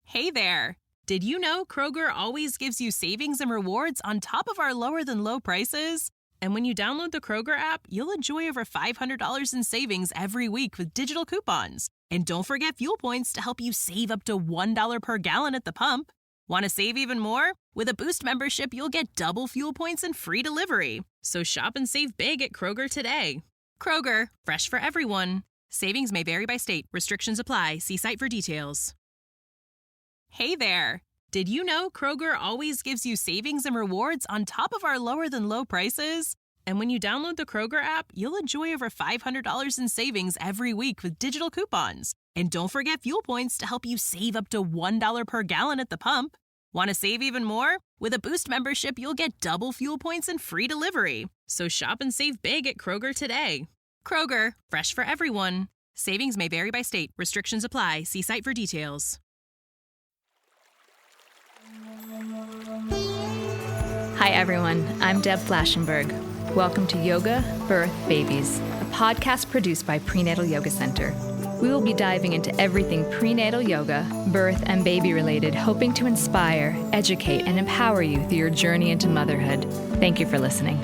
Hey there! Did you know Kroger always gives you savings and rewards on top of our lower than low prices? And when you download the Kroger app, you'll enjoy over $500 in savings every week with digital coupons. And don't forget fuel points to help you save up to $1 per gallon at the pump. Want to save even more? With a Boost membership, you'll get double fuel points and free delivery. So shop and save big at Kroger today. Kroger, fresh for everyone. Savings may vary by state. Restrictions apply. See site for details. Hey there! Did you know Kroger always gives you savings and rewards on top of our lower than low prices? And when you download the Kroger app, you'll enjoy over $500 in savings every week with digital coupons. And don't forget fuel points to help you save up to $1 per gallon at the pump. Want to save even more? With a Boost membership, you'll get double fuel points and free delivery. So shop and save big at Kroger today. Kroger, fresh for everyone. Savings may vary by state. Restrictions apply. See site for details. Hi everyone, I'm Deb Flashenberg. Welcome to Yoga, Birth, Babies, a podcast produced by Prenatal Yoga Center. We will be diving into everything prenatal yoga, birth, and baby related, hoping to inspire, educate, and empower you through your journey into motherhood. Thank you for listening.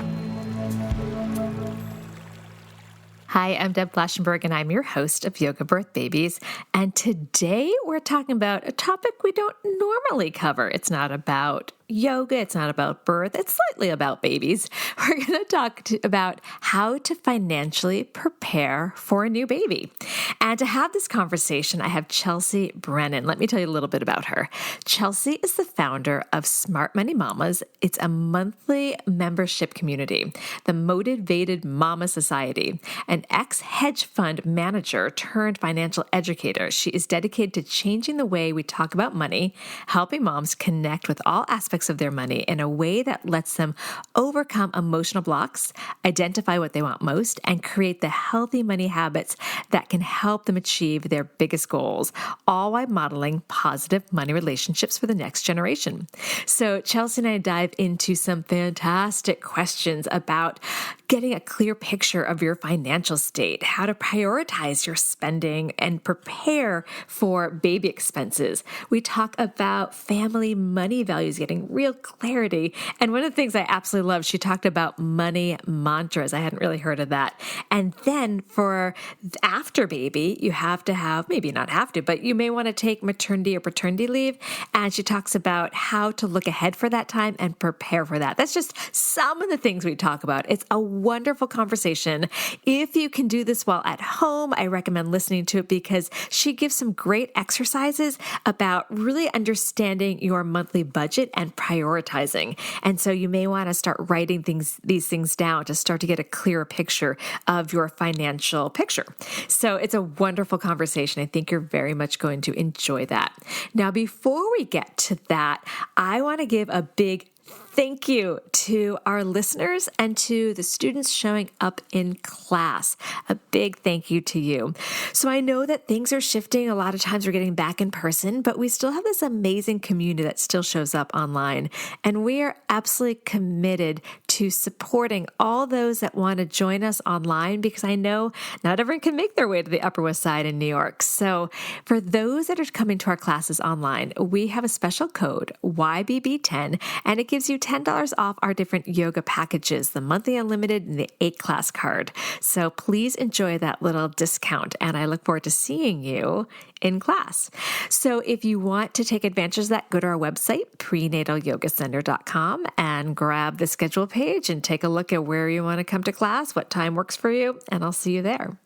Hi, I'm Deb Flashenberg, and I'm your host of Yoga Birth Babies. And today we're talking about a topic we don't normally cover. It's not about yoga, it's not about birth, it's slightly about babies. We're going to talk about how to financially prepare for a new baby. And to have this conversation, I have Chelsea Brennan. Let me tell you a little bit about her. Chelsea is the founder of Smart Money Mamas. It's a monthly membership community, the Motivated Mama Society, an ex-hedge fund manager turned financial educator. She is dedicated to changing the way we talk about money, helping moms connect with all aspects of their money in a way that lets them overcome emotional blocks, identify what they want most, and create the healthy money habits that can help them achieve their biggest goals, all while modeling positive money relationships for the next generation. So Chelsea and I dive into some fantastic questions about getting a clear picture of your financial state, how to prioritize your spending and prepare for baby expenses. We talk about family money values, getting real clarity. And one of the things I absolutely love, she talked about money mantras. I hadn't really heard of that. And then for after baby, you have to have, maybe not have to, but you may want to take maternity or paternity leave. And she talks about how to look ahead for that time and prepare for that. That's just some of the things we talk about. It's a wonderful conversation. If you can do this while at home, I recommend listening to it because she gives some great exercises about really understanding your monthly budget and prioritizing. And so you may want to start writing these things down to start to get a clearer picture of your financial picture. So it's a wonderful conversation. I think you're very much going to enjoy that. Now, before we get to that, I want to give a big thank you to our listeners and to the students showing up in class. A big thank you to you. So I know that things are shifting. A lot of times we're getting back in person, but we still have this amazing community that still shows up online. And we are absolutely committed to supporting all those that want to join us online because I know not everyone can make their way to the Upper West Side in New York. So for those that are coming to our classes online, we have a special code, YBB10, and it gives you $10 off our different yoga packages, the monthly unlimited and the 8-class card. So please enjoy that little discount. And I look forward to seeing you in class. So if you want to take advantage of that, go to our website, prenatalyogacenter.com, and grab the schedule page and take a look at where you want to come to class, what time works for you, and I'll see you there.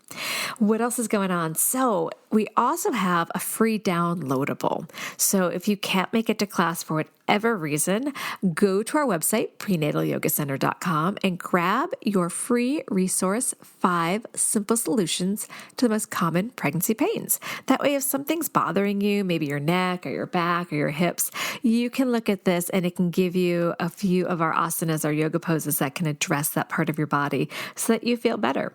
What else is going on? So we also have a free downloadable. So if you can't make it to class for whatever reason, go to our website, prenatalyogacenter.com, and grab your free resource, 5 Simple Solutions to the Most Common Pregnancy Pains. That way, if something's bothering you, maybe your neck or your back or your hips, you can look at this and it can give you a few of our asanas, our yoga poses that can address that part of your body so that you feel better.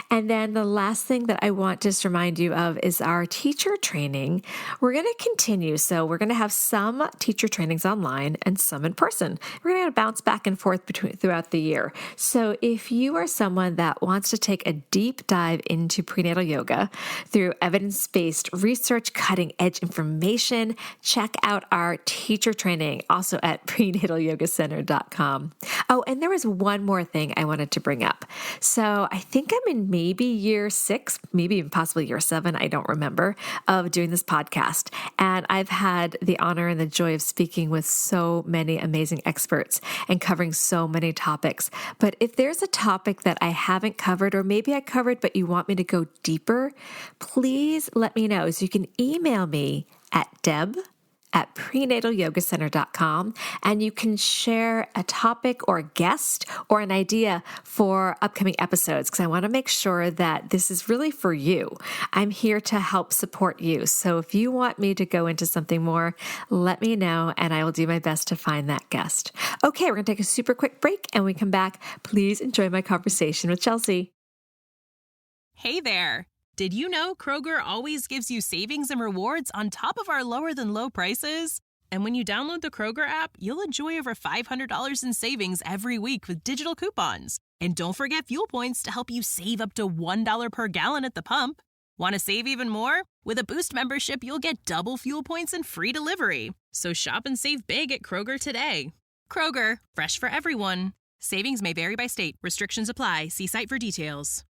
And then the last thing that I want to just remind you of is our teacher training. We're going to continue. So we're going to have some teacher trainings online and some in person. We're going to bounce back and forth throughout the year. So if you are someone that wants to take a deep dive into prenatal yoga through evidence-based research, cutting-edge information, check out our teacher training also at prenatalyogacenter.com. Oh, and there was one more thing I wanted to bring up. So I think I'm in maybe year 6, maybe even possibly year 7, I don't remember, of doing this podcast. And I've had the honor and the joy of speaking with so many amazing experts and covering so many topics. But if there's a topic that I haven't covered, or maybe I covered, but you want me to go deeper, please let me know. So you can email me at deb@prenatalyogacenter.com, and you can share a topic or a guest or an idea for upcoming episodes, because I want to make sure that this is really for you. I'm here to help support you. So if you want me to go into something more, let me know and I will do my best to find that guest. Okay, we're going to take a super quick break, and when we come back, please enjoy my conversation with Chelsea. Hey there. Did you know Kroger always gives you savings and rewards on top of our lower than low prices? And when you download the Kroger app, you'll enjoy over $500 in savings every week with digital coupons. And don't forget fuel points to help you save up to $1 per gallon at the pump. Want to save even more? With a Boost membership, you'll get double fuel points and free delivery. So shop and save big at Kroger today. Kroger, fresh for everyone. Savings may vary by state. Restrictions apply. See site for details.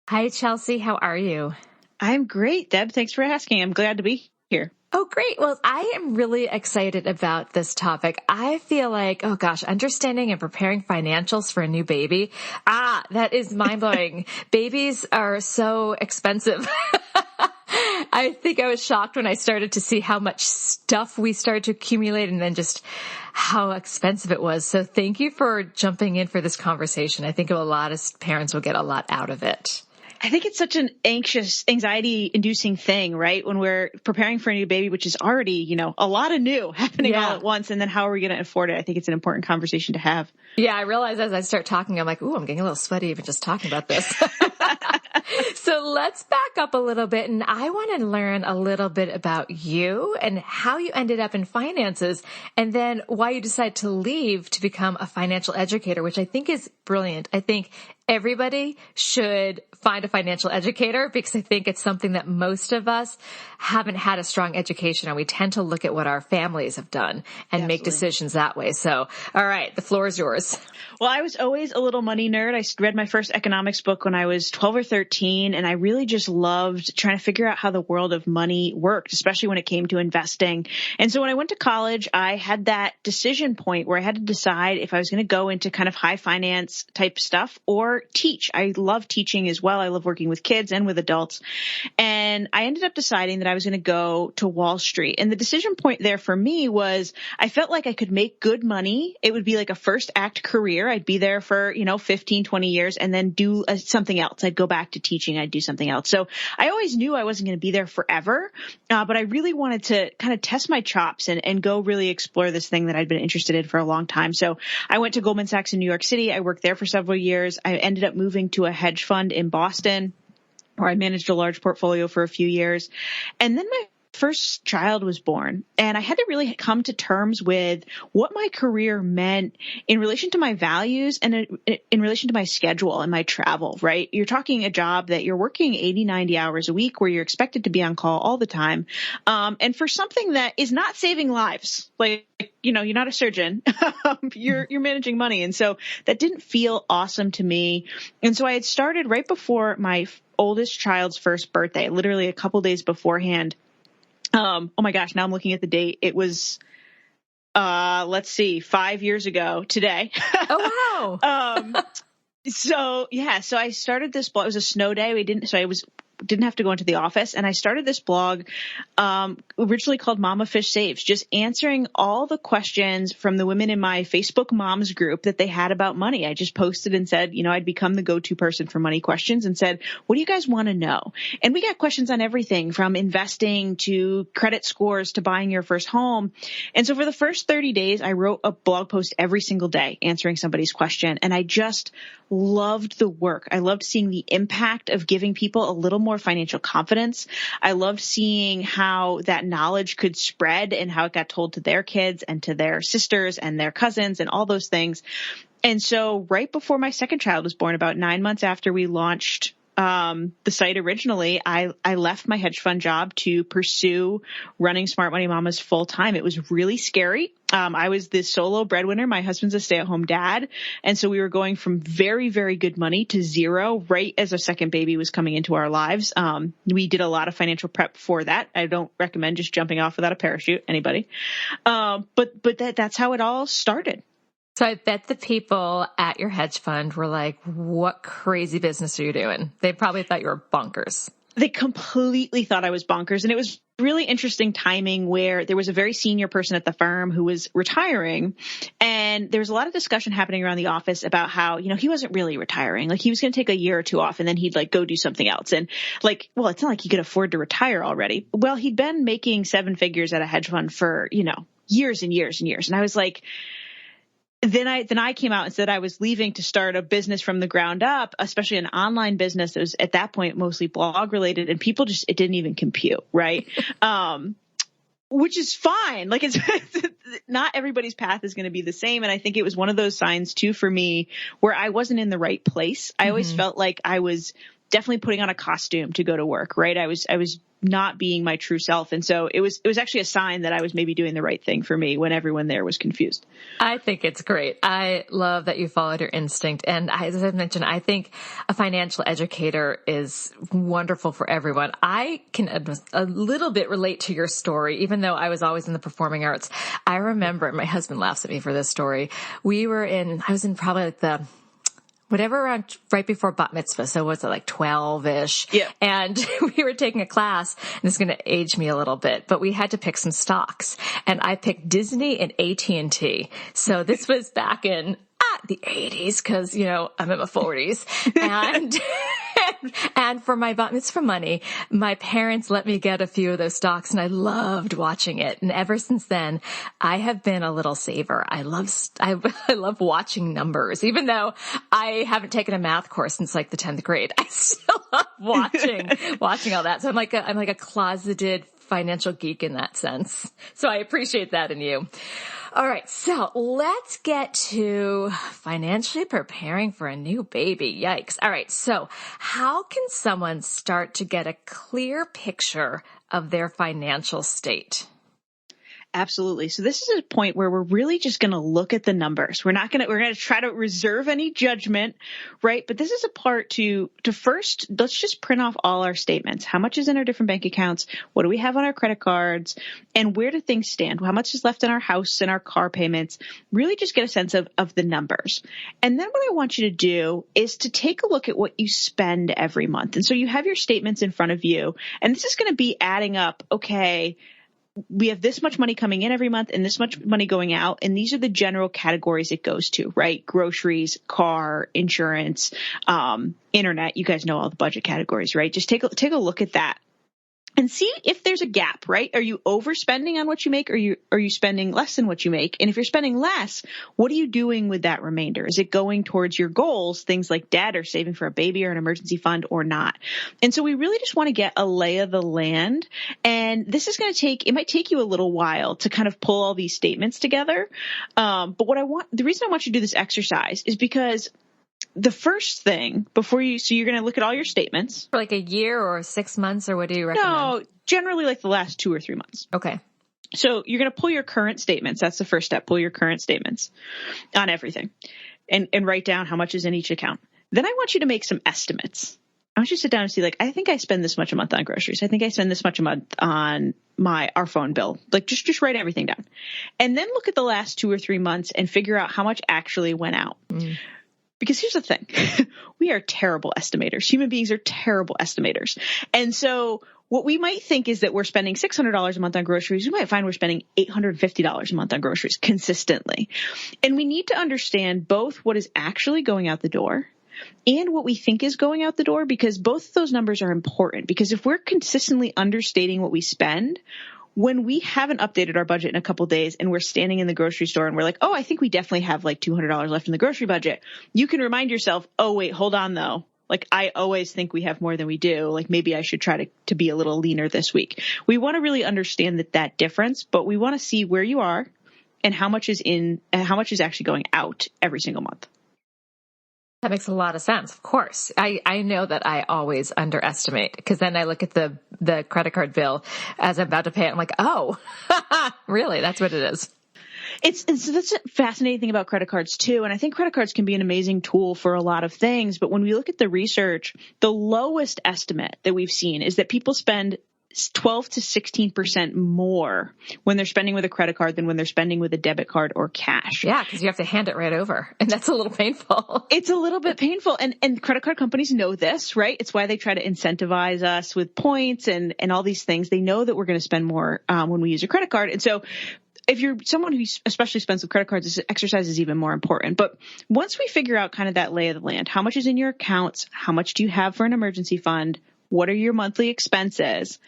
Hi, Chelsea. How are you? I'm great, Deb. Thanks for asking. I'm glad to be here. Oh, great. Well, I am really excited about this topic. I feel like, oh gosh, understanding and preparing financials for a new baby. That is mind-blowing. Babies are so expensive. I think I was shocked when I started to see how much stuff we started to accumulate and then just how expensive it was. So thank you for jumping in for this conversation. I think a lot of parents will get a lot out of it. I think it's such an anxiety-inducing thing, right? When we're preparing for a new baby, which is already, a lot of new happening all at once. And then how are we going to afford it? I think it's an important conversation to have. Yeah, I realize as I start talking, I'm like, ooh, I'm getting a little sweaty even just talking about this. So let's back up a little bit. And I want to learn a little bit about you and how you ended up in finances, and then why you decided to leave to become a financial educator, which I think is brilliant. I think everybody should find a financial educator, because I think it's something that most of us haven't had a strong education on. We tend to look at what our families have done and make decisions that way. So, all right, the floor is yours. Well, I was always a little money nerd. I read my first economics book when I was 12 or 13, and I really just loved trying to figure out how the world of money worked, especially when it came to investing. And so when I went to college, I had that decision point where I had to decide if I was going to go into kind of high finance type stuff or teach. I love teaching as well. I love working with kids and with adults. And I ended up deciding that I was going to go to Wall Street. And the decision point there for me was I felt like I could make good money. It would be like a first act career. I'd be there for, 15, 20 years and then do something else. I'd go back to teaching. I'd do something else. So I always knew I wasn't going to be there forever. But I really wanted to kind of test my chops and go really explore this thing that I'd been interested in for a long time. So I went to Goldman Sachs in New York City. I worked there for several years. I ended up moving to a hedge fund in Boston, where I managed a large portfolio for a few years. And then my first child was born, and I had to really come to terms with what my career meant in relation to my values and in relation to my schedule and my travel, right? You're talking a job that you're working 80, 90 hours a week, where you're expected to be on call all the time. And for something that is not saving lives, like, you're not a surgeon, you're managing money. And so that didn't feel awesome to me. And so I had started right before my oldest child's first birthday, literally a couple days beforehand. Oh my gosh, now I'm looking at the date. It was, 5 years ago today. Oh, wow. So I started this, it was a snow day. I was didn't have to go into the office. And I started this blog, originally called Mama Fish Saves, just answering all the questions from the women in my Facebook moms group that they had about money. I just posted and said, I'd become the go-to person for money questions and said, what do you guys want to know? And we got questions on everything from investing to credit scores to buying your first home. And so for the first 30 days, I wrote a blog post every single day answering somebody's question. And I just loved the work. I loved seeing the impact of giving people a little more financial confidence. I loved seeing how that knowledge could spread and how it got told to their kids and to their sisters and their cousins and all those things. And so right before my second child was born, about 9 months after we launched the site originally, I left my hedge fund job to pursue running Smart Money Mamas full time. It was really scary. I was the solo breadwinner. My husband's a stay-at-home dad. And so we were going from very, very good money to zero right as a second baby was coming into our lives. We did a lot of financial prep for that. I don't recommend just jumping off without a parachute, anybody. But that's how it all started. So I bet the people at your hedge fund were like, what crazy business are you doing? They probably thought you were bonkers. They completely thought I was bonkers. And it was really interesting timing where there was a very senior person at the firm who was retiring. And there was a lot of discussion happening around the office about how, he wasn't really retiring. Like he was going to take a year or two off and then he'd go do something else. And it's not like he could afford to retire already. Well, he'd been making 7 figures at a hedge fund for, years and years and years. And I was like, Then I came out and said I was leaving to start a business from the ground up, especially an online business that was at that point mostly blog related, and people it didn't even compute, right? Which is fine. It's not everybody's path is going to be the same. And I think it was one of those signs too for me where I wasn't in the right place. I always felt like I was definitely putting on a costume to go to work, right? I was not being my true self. And so it was actually a sign that I was maybe doing the right thing for me when everyone there was confused. I think it's great. I love that you followed your instinct. And as I mentioned, I think a financial educator is wonderful for everyone. I can a little bit relate to your story, even though I was always in the performing arts. I remember, my husband laughs at me for this story. I was in probably around right before bat mitzvah. So was it 12-ish? Yeah. And we were taking a class, and it's going to age me a little bit, but we had to pick some stocks, and I picked Disney and AT&T. So this was back in the 80s, cause I'm in my 40s, and for my bat mitzvah money, my parents let me get a few of those stocks, and I loved watching it. And ever since then, I have been a little saver. I love watching numbers, even though I haven't taken a math course since the 10th grade. I still love watching all that. So I'm like a closeted financial geek in that sense. So I appreciate that in you. All right. So let's get to financially preparing for a new baby. Yikes. All right. So how can someone start to get a clear picture of their financial state? Absolutely. So this is a point where we're really just going to look at the numbers. We're going to try to reserve any judgment, right? But this is a part to first, let's just print off all our statements. How much is in our different bank accounts? What do we have on our credit cards? And where do things stand? How much is left in our house and our car payments? Really just get a sense of the numbers. And then what I want you to do is to take a look at what you spend every month. And so you have your statements in front of you, and this is going to be adding up, okay, we have this much money coming in every month and this much money going out. And these are the general categories it goes to, right? Groceries, car, insurance, internet. You guys know all the budget categories, right? Just take a look at that and see if there's a gap, right? Are you overspending on what you make, or are you spending less than what you make? And if you're spending less, what are you doing with that remainder? Is it going towards your goals, things like debt or saving for a baby or an emergency fund, or not? And so we really just want to get a lay of the land. And this is it might take you a little while to kind of pull all these statements together. But the reason I want you to do this exercise is because the first thing so you're going to look at all your statements. For a year or 6 months, or what do you recommend? No, generally the last 2 or 3 months. Okay. So you're going to pull your current statements. That's the first step. Pull your current statements on everything and write down how much is in each account. Then I want you to make some estimates. I want you to sit down and see, I think I spend this much a month on groceries. I think I spend this much a month on our phone bill. Just write everything down. And then look at the last 2 or 3 months and figure out how much actually went out. Because here's the thing. We are terrible estimators. Human beings are terrible estimators. And so what we might think is that we're spending $600 a month on groceries. We might find we're spending $850 a month on groceries consistently. And we need to understand both what is actually going out the door and what we think is going out the door, because both of those numbers are important. Because if we're consistently understating what we spend, when we haven't updated our budget in a couple of days and we're standing in the grocery store and we're like, oh, I think we definitely have like $200 left in the grocery budget, you can remind yourself, oh, wait, hold on though. Like, I always think we have more than we do. Like, maybe I should try to be a little leaner this week. We want to really understand that difference, but we want to see where you are and how much is in and how much is actually going out every single month. That makes a lot of sense. Of course. I know that I always underestimate, because then I look at the credit card bill as I'm about to pay it. I'm like, oh, really? That's what it is. That's a fascinating thing about credit cards too. And I think credit cards can be an amazing tool for a lot of things. But when we look at the research, the lowest estimate that we've seen is that people spend 12 to 16% more when they're spending with a credit card than when they're spending with a debit card or cash. Yeah, because you have to hand it right over. And that's a little painful. It's a little bit painful. And credit card companies know this, right? It's why they try to incentivize us with points and all these things. They know that we're going to spend more when we use a credit card. And so if you're someone who especially spends with credit cards, this exercise is even more important. But once we figure out kind of that lay of the land, how much is in your accounts? How much do you have for an emergency fund? What are your monthly expenses?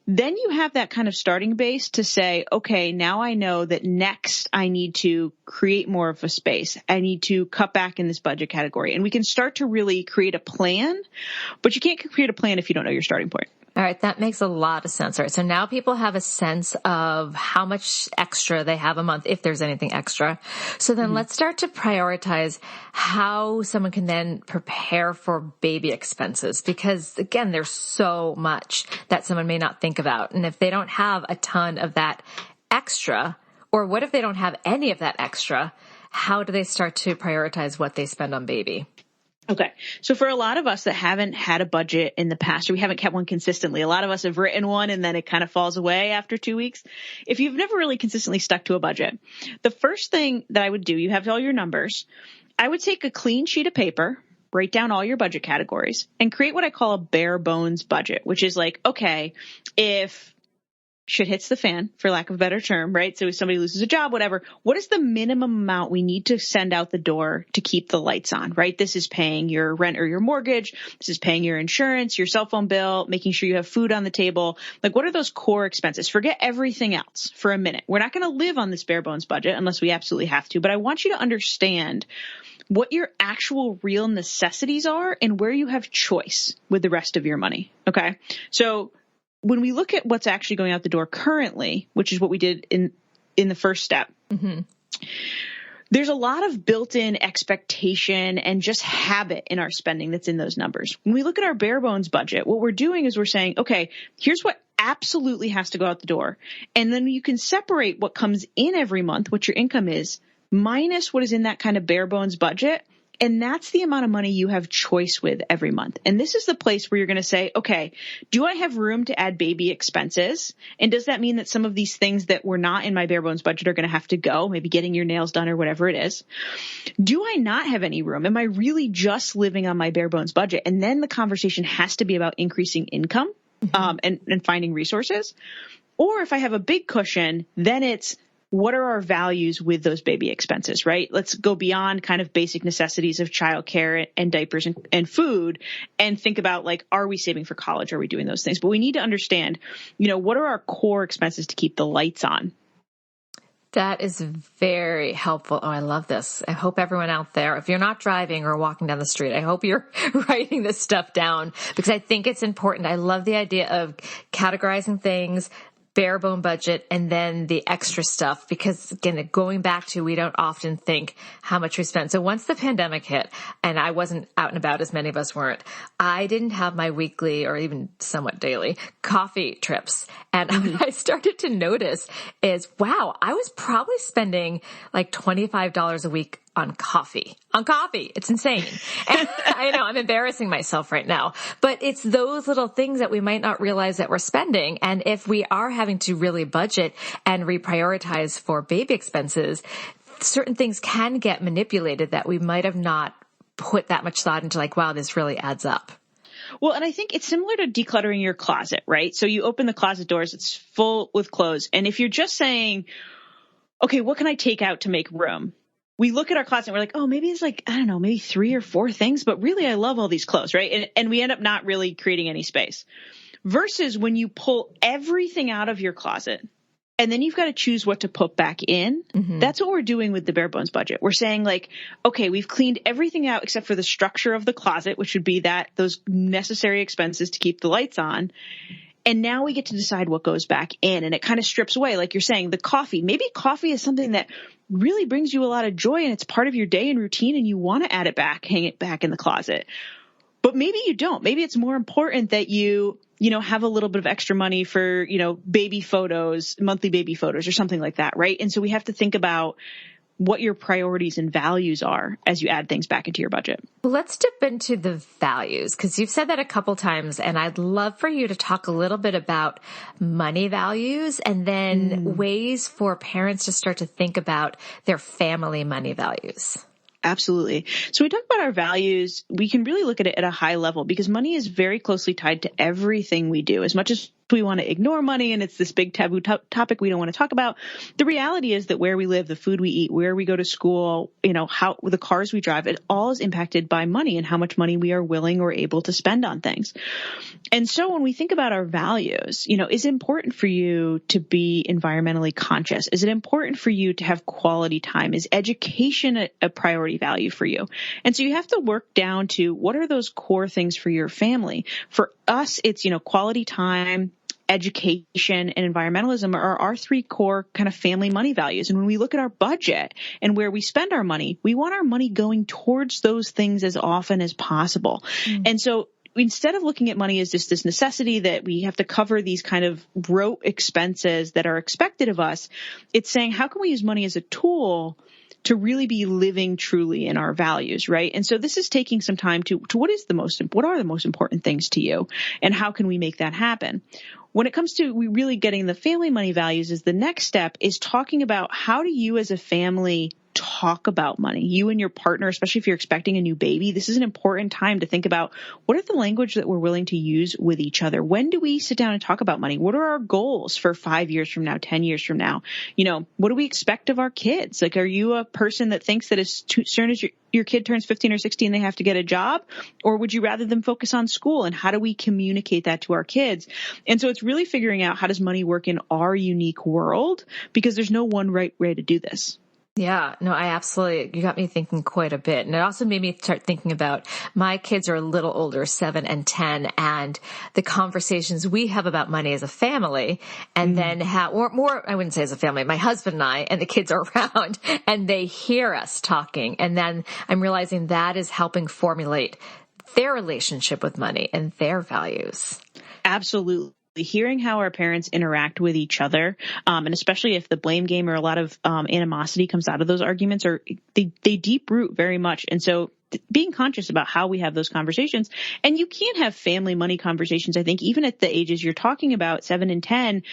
Then you have that kind of starting base to say, okay, now I know that next I need to create more of a space. I need to cut back in this budget category. And we can start to really create a plan, but you can't create a plan if you don't know your starting point. All right. That makes a lot of sense. All right. So now people have a sense of how much extra they have a month, if there's anything extra. So then let's start to prioritize how someone can then prepare for baby expenses, because again, there's so much that someone may not think about. And if they don't have a ton of that extra, or what if they don't have any of that extra, how do they start to prioritize what they spend on baby? Okay. So for a lot of us that haven't had a budget in the past, or we haven't kept one consistently, a lot of us have written one and then it kind of falls away after 2 weeks. If you've never really consistently stuck to a budget, the first thing that I would do, you have all your numbers. I would take a clean sheet of paper, write down all your budget categories, and create what I call a bare bones budget, which is like, okay, if shit hits the fan, for lack of a better term, right? So if somebody loses a job, whatever, what is the minimum amount we need to send out the door to keep the lights on, right? This is paying your rent or your mortgage. This is paying your insurance, your cell phone bill, making sure you have food on the table. Like, what are those core expenses? Forget everything else for a minute. We're not going to live on this bare bones budget unless we absolutely have to, but I want you to understand what your actual real necessities are and where you have choice with the rest of your money. Okay. So when we look at what's actually going out the door currently, which is what we did in the first step, there's a lot of built-in expectation and just habit in our spending that's in those numbers. When we look at our bare bones budget, what we're doing is we're saying, okay, here's what absolutely has to go out the door. And then you can separate what comes in every month, what your income is, minus what is in that kind of bare bones budget. And that's the amount of money you have choice with every month. And this is the place where you're going to say, okay, do I have room to add baby expenses? And does that mean that some of these things that were not in my bare bones budget are going to have to go, maybe getting your nails done or whatever it is? Do I not have any room? Am I really just living on my bare bones budget? And then the conversation has to be about increasing income and finding resources. Or if I have a big cushion, then it's, what are our values with those baby expenses, right? Let's go beyond kind of basic necessities of childcare and diapers and food and think about, like, are we saving for college? Are we doing those things? But we need to understand, what are our core expenses to keep the lights on? That is very helpful. Oh, I love this. I hope everyone out there, if you're not driving or walking down the street, I hope you're writing this stuff down, because I think it's important. I love the idea of categorizing things, bare bone budget, and then the extra stuff, because again, going back to, we don't often think how much we spend. So once the pandemic hit and I wasn't out and about, as many of us weren't, I didn't have my weekly or even somewhat daily coffee trips. And I started to notice is, wow, I was probably spending like $25 a week on coffee. It's insane. And I know I'm embarrassing myself right now, but it's those little things that we might not realize that we're spending. And if we are having to really budget and reprioritize for baby expenses, certain things can get manipulated that we might have not put that much thought into like, wow, this really adds up. Well, and I think it's similar to decluttering your closet, right? So you open the closet doors, it's full with clothes. And if you're just saying, okay, what can I take out to make room? We look at our closet and we're like, oh, maybe it's like, I don't know, maybe 3 or 4 things, but really I love all these clothes, right? And we end up not really creating any space. Versus when you pull everything out of your closet and then you've got to choose what to put back in. Mm-hmm. That's what we're doing with the bare bones budget. We're saying like, okay, we've cleaned everything out except for the structure of the closet, which would be those necessary expenses to keep the lights on. And now we get to decide what goes back in, and it kind of strips away. Like you're saying, the coffee, maybe coffee is something that really brings you a lot of joy and it's part of your day and routine and you want to add it back, hang it back in the closet. But maybe you don't. Maybe it's more important that you have a little bit of extra money for, baby photos, monthly baby photos or something like that, right? And so we have to think about what your priorities and values are as you add things back into your budget. Well, let's dip into the values, because you've said that a couple times, and I'd love for you to talk a little bit about money values and then ways for parents to start to think about their family money values. Absolutely. So we talk about our values. We can really look at it at a high level because money is very closely tied to everything we do. As much as we want to ignore money and it's this big taboo topic we don't want to talk about, the reality is that where we live, the food we eat, where we go to school, how the cars we drive, it all is impacted by money and how much money we are willing or able to spend on things. And so when we think about our values, is it important for you to be environmentally conscious? Is it important for you to have quality time? Is education a priority value for you? And so you have to work down to what are those core things for your family? For us, it's, quality time, education, and environmentalism are our 3 core kind of family money values. And when we look at our budget and where we spend our money, we want our money going towards those things as often as possible. And so instead of looking at money as just this necessity that we have to cover these kind of rote expenses that are expected of us, it's saying, how can we use money as a tool to really be living truly in our values, right? And so this is taking some time to what are the most important things to you, and how can we make that happen? When it comes to really getting the family money values, is the next step is talking about how do you as a family talk about money, you and your partner, especially if you're expecting a new baby. This is an important time to think about what are the language that we're willing to use with each other. When do we sit down and talk about money? What are our goals for 5 years from now, 10 years from now? What do we expect of our kids? Like, are you a person that thinks that as soon as your kid turns 15 or 16, they have to get a job? Or would you rather them focus on school? And how do we communicate that to our kids? And so it's really figuring out, how does money work in our unique world? Because there's no one right way to do this. Yeah, no, you got me thinking quite a bit. And it also made me start thinking about my kids are a little older, 7 and 10, and the conversations we have about money as a family, and then more, I wouldn't say as a family, my husband and I, and the kids are around and they hear us talking. And then I'm realizing that is helping formulate their relationship with money and their values. Absolutely. Hearing how our parents interact with each other, and especially if the blame game or a lot of animosity comes out of those arguments, or they deep root very much. And so being conscious about how we have those conversations. And you can't have family money conversations, I think, even at the ages you're talking about, 7 and 10,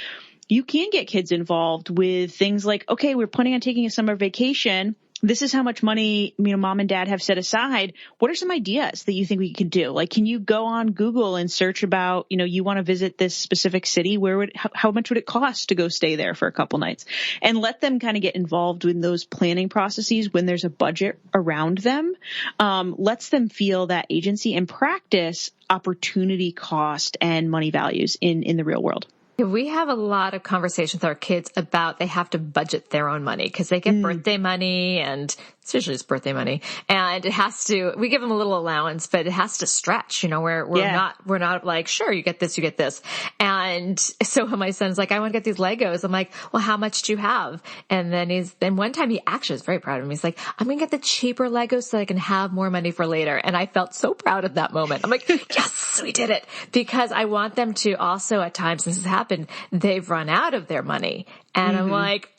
you can get kids involved with things like, okay, we're planning on taking a summer vacation. This is how much money, mom and dad have set aside. What are some ideas that you think we could do? Like, can you go on Google and search about, you want to visit this specific city? How much would it cost to go stay there for a couple nights? And let them kind of get involved in those planning processes when there's a budget around them. Lets them feel that agency and practice opportunity cost and money values in the real world. We have a lot of conversations with our kids about they have to budget their own money because they get birthday money, and it's usually just birthday money, and we give them a little allowance, but it has to stretch, we're not like, sure, you get this. And so my son's like, I want to get these Legos. I'm like, well, how much do you have? And then one time he actually was very proud of me. He's like, I'm going to get the cheaper Legos so I can have more money for later. And I felt so proud at that moment. I'm like, yes, we did it, because I want them to also, at times, since this happened, they've run out of their money. And I'm like,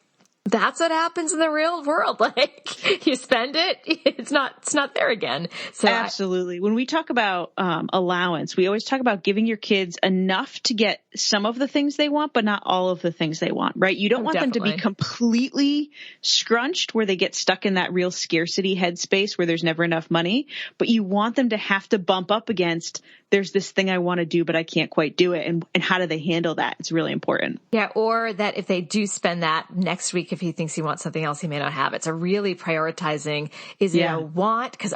That's what happens in the real world. Like you spend it, it's not there again. So absolutely. When we talk about allowance, we always talk about giving your kids enough to get some of the things they want, but not all of the things they want, right? You don't want them to be completely scrunched where they get stuck in that real scarcity headspace where there's never enough money, but you want them to have to bump up against, there's this thing I want to do, but I can't quite do it. And how do they handle that? It's really important. Yeah. Or that if they do spend that next week, if he thinks he wants something else, he may not have it. So really prioritizing, is it a want? Cause,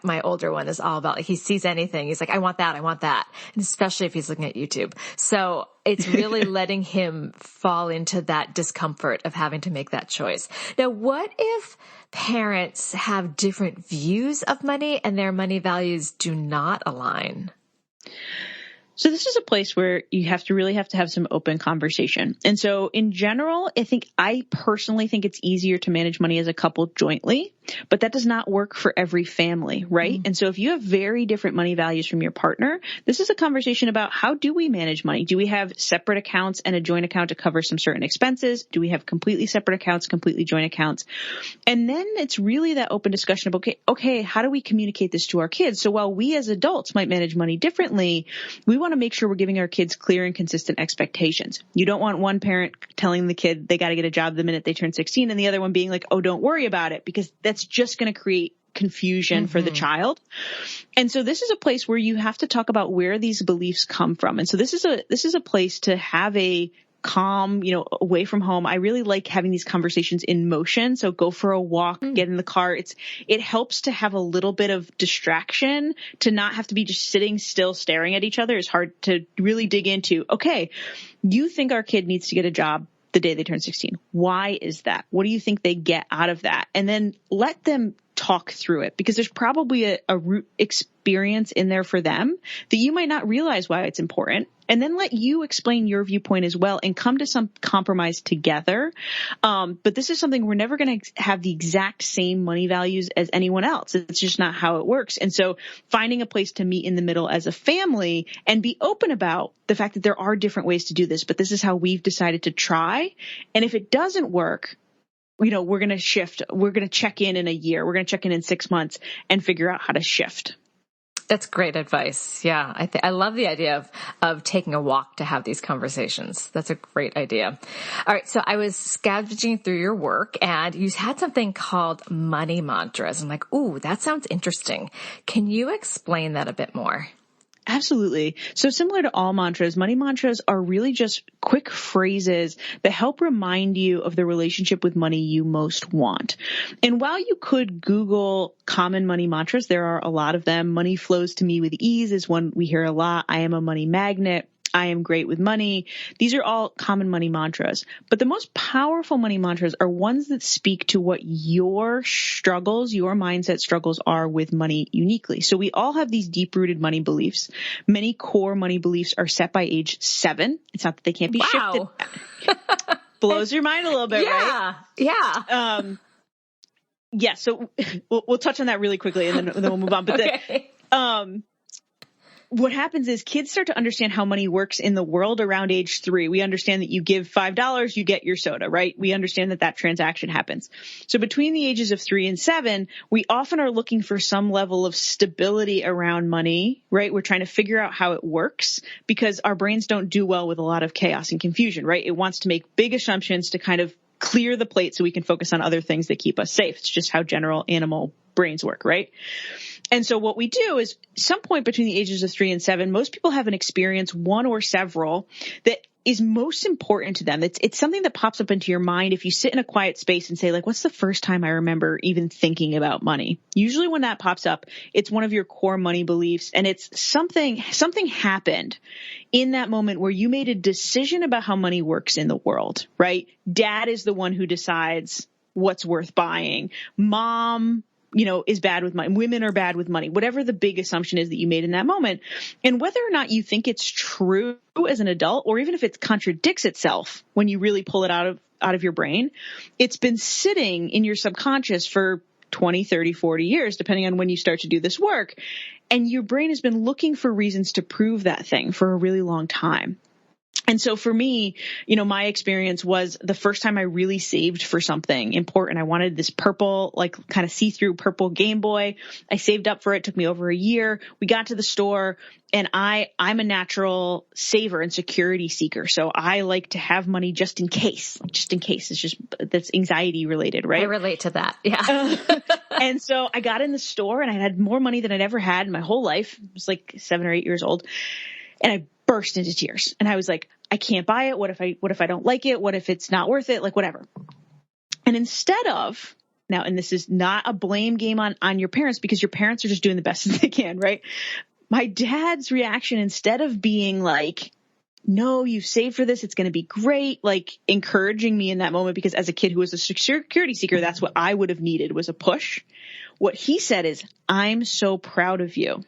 my older one is all about, like, he sees anything. He's like, I want that. I want that. And especially if he's looking at YouTube. So it's really letting him fall into that discomfort of having to make that choice. Now, what if parents have different views of money and their money values do not align? So this is a place where you have to have some open conversation. And so in general, I personally think it's easier to manage money as a couple jointly, but that does not work for every family, right? Mm-hmm. And so if you have very different money values from your partner, this is a conversation about how do we manage money? Do we have separate accounts and a joint account to cover some certain expenses? Do we have completely separate accounts, completely joint accounts? And then it's really that open discussion of, okay, how do we communicate this to our kids? So while we as adults might manage money differently, we want to make sure we're giving our kids clear and consistent expectations. You don't want one parent telling the kid they got to get a job the minute they turn 16 and the other one being like, oh, don't worry about it, because that's just going to create confusion for the child. And so this is a place where you have to talk about where these beliefs come from. And so this is a place to have a calm, away from home. I really like having these conversations in motion. So go for a walk, get in the car. It helps to have a little bit of distraction, to not have to be just sitting still staring at each other. It's hard to really dig into, okay, you think our kid needs to get a job the day they turn 16. Why is that? What do you think they get out of that? And then let them talk through it, because there's probably a root experience in there for them that you might not realize why it's important. And then let you explain your viewpoint as well and come to some compromise together. But this is something we're never going to have the exact same money values as anyone else. It's just not how it works. And so finding a place to meet in the middle as a family and be open about the fact that there are different ways to do this, but this is how we've decided to try. And if it doesn't work, we're going to shift. We're going to check in a year. We're going to check in 6 months and figure out how to shift. That's great advice. Yeah. I love the idea of taking a walk to have these conversations. That's a great idea. All right. So I was scavenging through your work and you had something called money mantras. I'm like, ooh, that sounds interesting. Can you explain that a bit more? Absolutely. So similar to all mantras, money mantras are really just quick phrases that help remind you of the relationship with money you most want. And while you could Google common money mantras, there are a lot of them. Money flows to me with ease is one we hear a lot. I am a money magnet. I am great with money. These are all common money mantras. But the most powerful money mantras are ones that speak to what your struggles, your mindset struggles are with money uniquely. So we all have these deep-rooted money beliefs. Many core money beliefs are set by age 7. It's not that they can't be shifted. Blows your mind a little bit, right? Yeah. Yeah. So we'll touch on that really quickly and then we'll move on. But okay. What happens is kids start to understand how money works in the world around age 3. We understand that you give $5, you get your soda, right? We understand that transaction happens. So between the ages of 3 and 7, we often are looking for some level of stability around money, right? We're trying to figure out how it works because our brains don't do well with a lot of chaos and confusion, right? It wants to make big assumptions to kind of clear the plate so we can focus on other things that keep us safe. It's just how general animal brains work, right? And so what we do is some point between the ages of 3 and 7, most people have an experience, one or several, that is most important to them. It's something that pops up into your mind if you sit in a quiet space and say, like, what's the first time I remember even thinking about money? Usually when that pops up, it's one of your core money beliefs. And it's something happened in that moment where you made a decision about how money works in the world, right? Dad is the one who decides what's worth buying. Mom, is bad with money. Women are bad with money, whatever the big assumption is that you made in that moment. And whether or not you think it's true as an adult, or even if it contradicts itself when you really pull it out of your brain, it's been sitting in your subconscious for 20, 30, 40 years, depending on when you start to do this work. And your brain has been looking for reasons to prove that thing for a really long time. And so for me, my experience was the first time I really saved for something important. I wanted this purple, like kind of see-through purple Game Boy. I saved up for it. It took me over a year. We got to the store, and I'm a natural saver and security seeker. So I like to have money just in case. That's anxiety related, right? I relate to that. Yeah. And so I got in the store and I had more money than I'd ever had in my whole life. I was like 7 or 8 years old. And I burst into tears, and I was like, I can't buy it. What if I don't like it? What if it's not worth it? Like, whatever. And instead of now, and this is not a blame game on your parents, because your parents are just doing the best that they can, right? My dad's reaction, instead of being like, no, you've saved for this, it's going to be great, like encouraging me in that moment, because as a kid who was a security seeker, that's what I would have needed, was a push. What he said is, I'm so proud of you.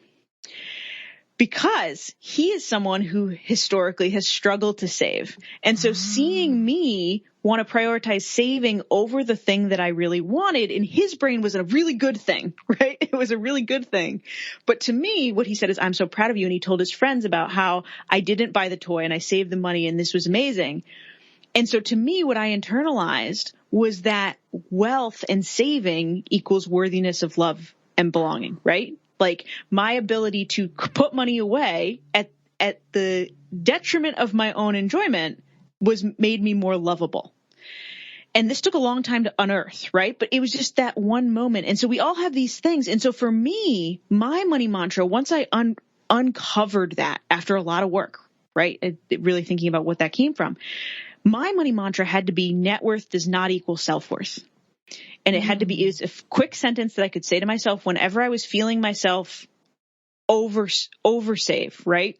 Because he is someone who historically has struggled to save. And so seeing me want to prioritize saving over the thing that I really wanted, in his brain was a really good thing, right? It was a really good thing. But to me, what he said is, I'm so proud of you. And he told his friends about how I didn't buy the toy and I saved the money and this was amazing. And so to me, what I internalized was that wealth and saving equals worthiness of love and belonging, right? Like my ability to put money away at the detriment of my own enjoyment made me more lovable. And this took a long time to unearth, right? But it was just that one moment. And so we all have these things. And so for me, my money mantra, once I uncovered that after a lot of work, right? Really thinking about what that came from, my money mantra had to be net worth does not equal self-worth. And it had to be a quick sentence that I could say to myself whenever I was feeling myself oversave, right?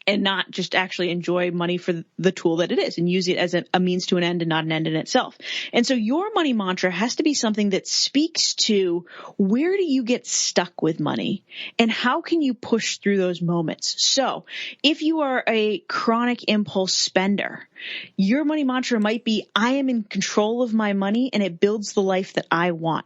And not just actually enjoy money for the tool that it is and use it as a means to an end and not an end in itself. And so your money mantra has to be something that speaks to where do you get stuck with money and how can you push through those moments? So if you are a chronic impulse spender, your money mantra might be, I am in control of my money and it builds the life that I want.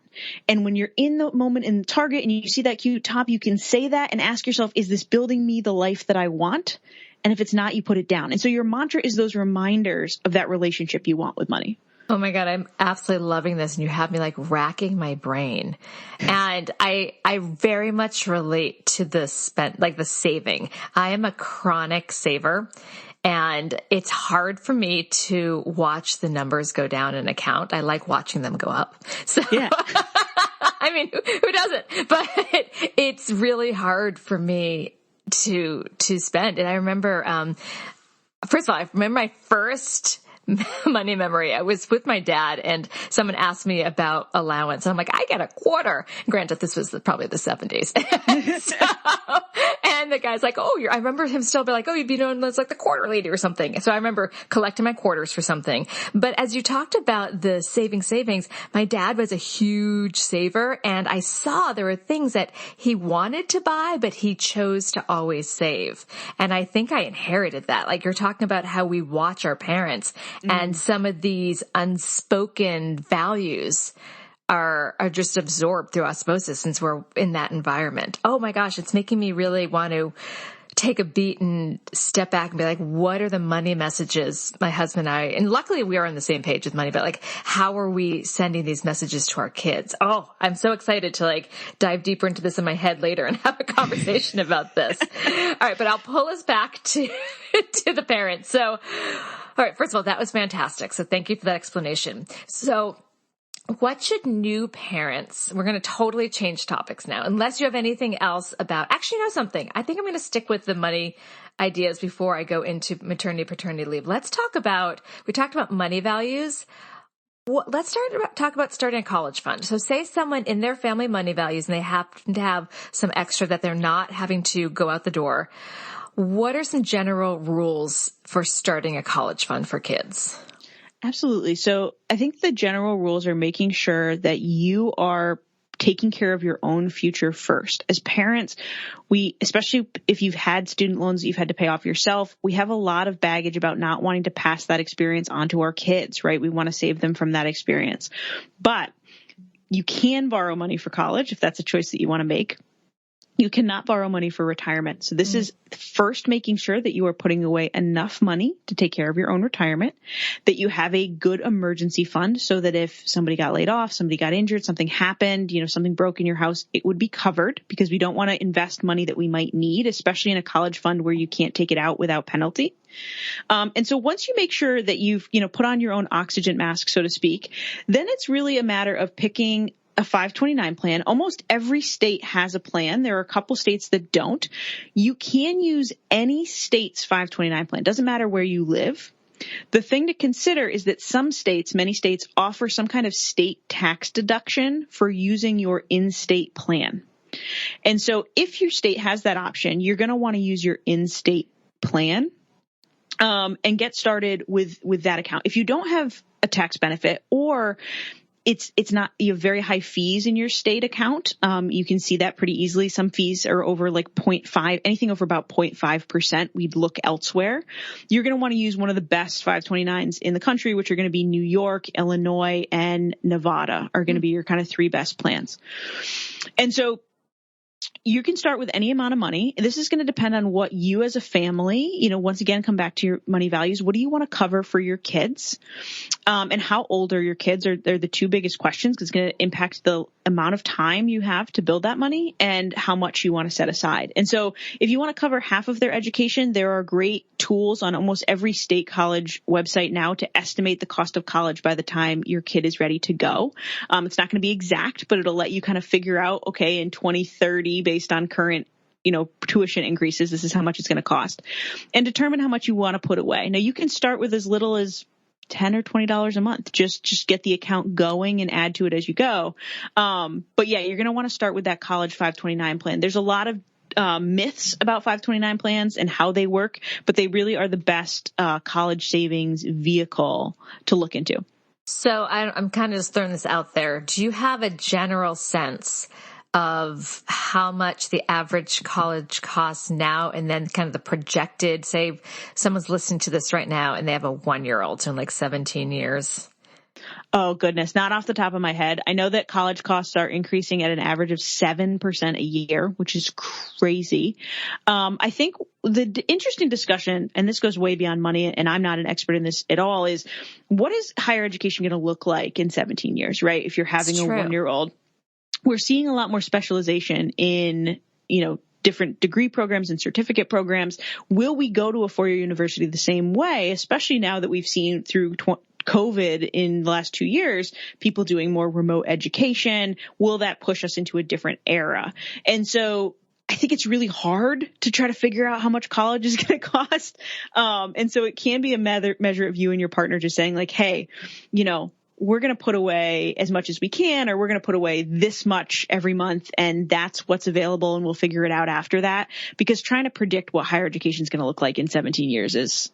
And when you're in the moment in Target and you see that cute top, you can say that and ask yourself, is this building me the life that I want? And if it's not, you put it down. And so your mantra is those reminders of that relationship you want with money. Oh my God, I'm absolutely loving this. And you have me like racking my brain. And I very much relate to the saving. I am a chronic saver. And it's hard for me to watch the numbers go down in an account. I like watching them go up. So, yeah. I mean, who doesn't? But it's really hard for me to spend. And I remember, first of all, I remember my first money memory. I was with my dad and someone asked me about allowance. And I'm like, I get a quarter. Granted, this was probably the 70s. And the guy's like, I remember him still be like, you'd be known as like the quarter lady or something. So I remember collecting my quarters for something. But as you talked about the savings, my dad was a huge saver. And I saw there were things that he wanted to buy, but he chose to always save. And I think I inherited that. Like you're talking about how we watch our parents. And some of these unspoken values are just absorbed through osmosis since we're in that environment. Oh my gosh, it's making me really want to take a beat and step back and be like, what are the money messages my husband and I, and luckily we are on the same page with money, but like, how are we sending these messages to our kids? Oh, I'm so excited to like dive deeper into this in my head later and have a conversation about this. All right. But I'll pull us back to the parents. So, all right. First of all, that was fantastic. So thank you for that explanation. So what should new parents, we're going to totally change topics now, unless you have anything else about, actually, you know something, I think I'm going to stick with the money ideas before I go into maternity, paternity leave. Let's talk about, we talked about money values. Let's talk about starting a college fund. So say someone in their family money values and they happen to have some extra that they're not having to go out the door. What are some general rules for starting a college fund for kids? Absolutely. So I think the general rules are making sure that you are taking care of your own future first. As parents, especially if you've had student loans that you've had to pay off yourself, we have a lot of baggage about not wanting to pass that experience on to our kids, right? We want to save them from that experience. But you can borrow money for college if that's a choice that you want to make. You cannot borrow money for retirement. So this is first making sure that you are putting away enough money to take care of your own retirement, that you have a good emergency fund so that if somebody got laid off, somebody got injured, something happened, something broke in your house, it would be covered, because we don't want to invest money that we might need, especially in a college fund where you can't take it out without penalty. And so once you make sure that you've, put on your own oxygen mask, so to speak, then it's really a matter of picking a 529 plan. Almost every state has a plan. There are a couple states that don't. You can use any state's 529 plan. Doesn't matter where you live. The thing to consider is that many states offer some kind of state tax deduction for using your in-state plan. And so if your state has that option, you're going to want to use your in-state plan and get started with that account. If you don't have a tax benefit, or it's not, you have very high fees in your state account. You can see that pretty easily. Some fees are over like 0.5, anything over about 0.5%. We'd look elsewhere. You're going to want to use one of the best 529s in the country, which are going to be New York, Illinois, and Nevada are going to be your kind of three best plans. And so you can start with any amount of money. This is going to depend on what you as a family, once again, come back to your money values. What do you want to cover for your kids? And how old are your kids? They're the two biggest questions, because it's going to impact the amount of time you have to build that money and how much you want to set aside. And so if you want to cover half of their education, there are great tools on almost every state college website now to estimate the cost of college by the time your kid is ready to go. It's not going to be exact, but it'll let you kind of figure out, okay, in 2030, based on current tuition increases, this is how much it's going to cost, and determine how much you want to put away. Now, you can start with as little as $10 or $20 a month. Just get the account going and add to it as you go. But yeah, you're going to want to start with that college 529 plan. There's a lot of myths about 529 plans and how they work, but they really are the best college savings vehicle to look into. So I'm kind of just throwing this out there. Do you have a general sense of how much the average college costs now, and then kind of the projected, say someone's listening to this right now and they have a 1-year-old, so in like 17 years? Oh, goodness. Not off the top of my head. I know that college costs are increasing at an average of 7% a year, which is crazy. I think the interesting discussion, and this goes way beyond money, and I'm not an expert in this at all, is what is higher education going to look like in 17 years, right? If you're having a 1-year-old. We're seeing a lot more specialization in, different degree programs and certificate programs. Will we go to a 4-year university the same way, especially now that we've seen through COVID in the last 2 years, people doing more remote education? Will that push us into a different era? And so I think it's really hard to try to figure out how much college is going to cost. And so it can be a measure of you and your partner just saying like, hey, we're going to put away as much as we can, or we're going to put away this much every month, and that's what's available, and we'll figure it out after that. Because trying to predict what higher education is going to look like in 17 years is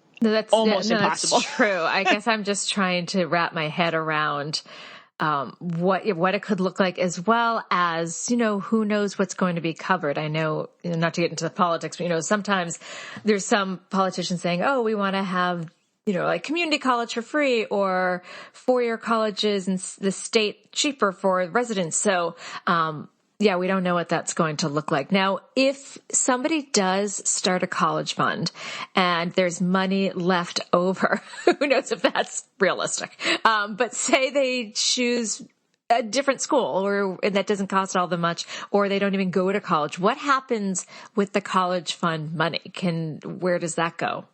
almost impossible. That's true. I guess I'm just trying to wrap my head around what it could look like, as well as, who knows what's going to be covered. I know, not to get into the politics, but, sometimes there's some politicians saying, oh, we want to have like community college for free, or 4-year colleges in the state cheaper for residents. So, we don't know what that's going to look like. Now, if somebody does start a college fund and there's money left over, who knows if that's realistic? But say they choose a different school, and that doesn't cost all that much, or they don't even go to college. What happens with the college fund money? Where does that go?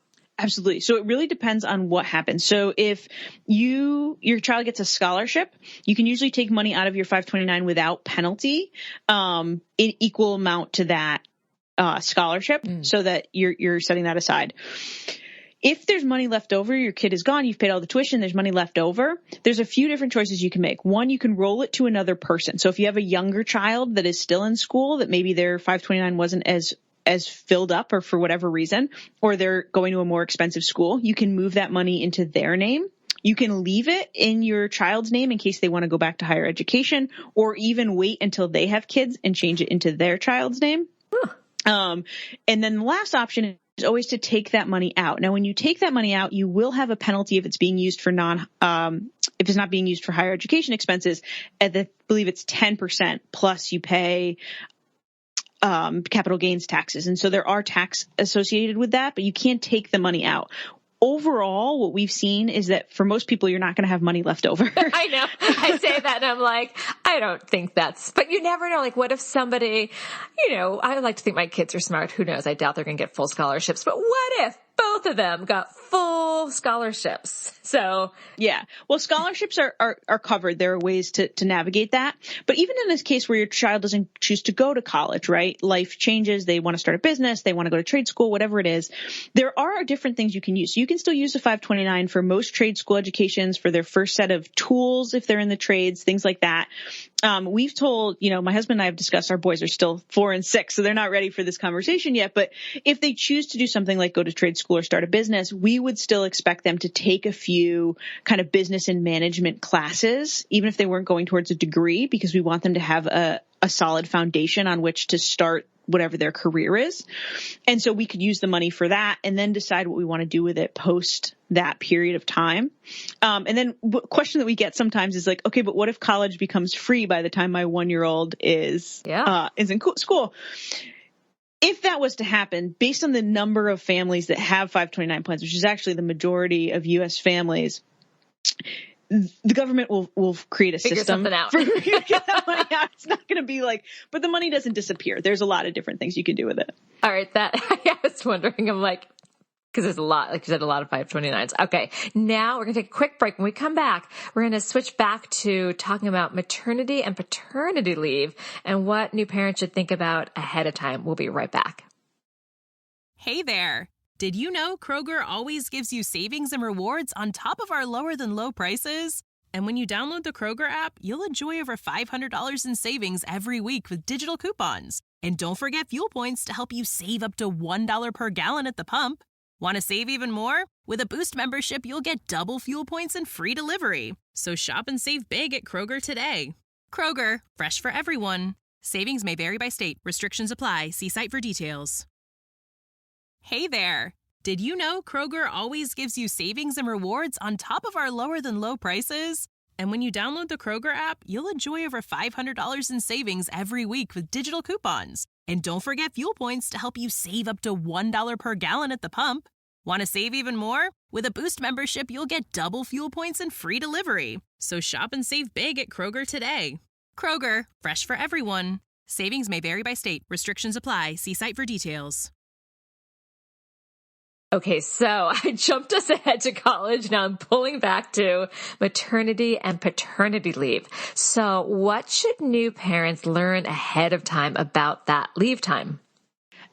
Absolutely. So it really depends on what happens. So if your child gets a scholarship, you can usually take money out of your 529 without penalty, in equal amount to that scholarship, so that you're setting that aside. If there's money left over, your kid is gone, you've paid all the tuition, there's money left over, there's a few different choices you can make. One, you can roll it to another person. So if you have a younger child that is still in school, that maybe their 529 wasn't as filled up, or for whatever reason, or they're going to a more expensive school, you can move that money into their name. You can leave it in your child's name in case they want to go back to higher education, or even wait until they have kids and change it into their child's name. And then the last option is always to take that money out. Now, when you take that money out, you will have a penalty if it's being used for if it's not being used for higher education expenses. I believe it's 10% plus you pay capital gains taxes. And so there are tax associated with that, but you can't take the money out. Overall, what we've seen is that for most people, you're not going to have money left over. I know. I say that and I'm like, I don't think but you never know. Like, what if somebody, I like to think my kids are smart. Who knows? I doubt they're going to get full scholarships, but what if both of them got full scholarships? So yeah, well, scholarships are covered. There are ways to navigate that. But even in this case where your child doesn't choose to go to college, right? Life changes. They want to start a business. They want to go to trade school, whatever it is. There are different things you can use. So you can still use the 529 for most trade school educations for their first set of tools if they're in the trades, things like that. We've told, my husband and I have discussed, our boys are still 4 and 6, so they're not ready for this conversation yet. But if they choose to do something like go to trade school or start a business, we would still expect them to take a few kind of business and management classes, even if they weren't going towards a degree, because we want them to have a solid foundation on which to start whatever their career is. And so we could use the money for that and then decide what we want to do with it post that period of time. And then the question that we get sometimes is like, okay, but what if college becomes free by the time my 1-year-old is in school? If that was to happen, based on the number of families that have 529 plans, which is actually the majority of U.S. families, the government will create a system out. For you to get that money out. It's not going to be like, but the money doesn't disappear. There's a lot of different things you can do with it. All right. I was wondering, I'm like, because there's a lot, like you said, a lot of 529s. Okay. Now we're going to take a quick break. When we come back, we're going to switch back to talking about maternity and paternity leave and what new parents should think about ahead of time. We'll be right back. Hey there. Did you know Kroger always gives you savings and rewards on top of our lower than low prices? And when you download the Kroger app, you'll enjoy over $500 in savings every week with digital coupons. And don't forget fuel points to help you save up to $1 per gallon at the pump. Want to save even more? With a Boost membership, you'll get double fuel points and free delivery. So shop and save big at Kroger today. Kroger, fresh for everyone. Savings may vary by state. Restrictions apply. See site for details. Hey there. Did you know Kroger always gives you savings and rewards on top of our lower than low prices? And when you download the Kroger app, you'll enjoy over $500 in savings every week with digital coupons. And don't forget fuel points to help you save up to $1 per gallon at the pump. Want to save even more? With a Boost membership, you'll get double fuel points and free delivery. So shop and save big at Kroger today. Kroger, fresh for everyone. Savings may vary by state. Restrictions apply. See site for details. Okay, so I jumped us ahead to college. Now I'm pulling back to maternity and paternity leave. So what should new parents learn ahead of time about that leave time?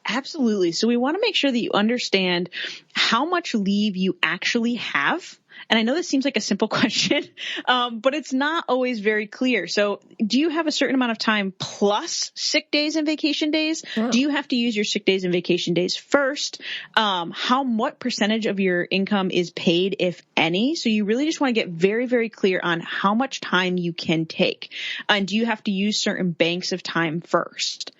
Absolutely. So we want to make sure that you understand how much leave you actually have. And I know this seems like a simple question, but it's not always very clear. So do you have a certain amount of time plus sick days and vacation days? Oh. Do you have to use your sick days and vacation days first? What percentage of your income is paid, if any? So you really just want to get very, very clear on how much time you can take. And do you have to use certain banks of time first?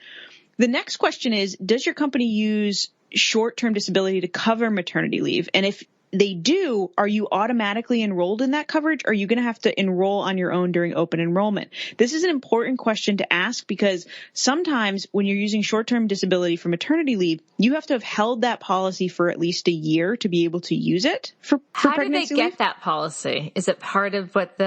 The next question is, does your company use short-term disability to cover maternity leave? And if they do, are you automatically enrolled in that coverage? Or are you going to have to enroll on your own during open enrollment? This is an important question to ask because sometimes when you're using short-term disability for maternity leave, you have to have held that policy for at least a year to be able to use it for pregnancy leave. How do they get that policy? Is it part of what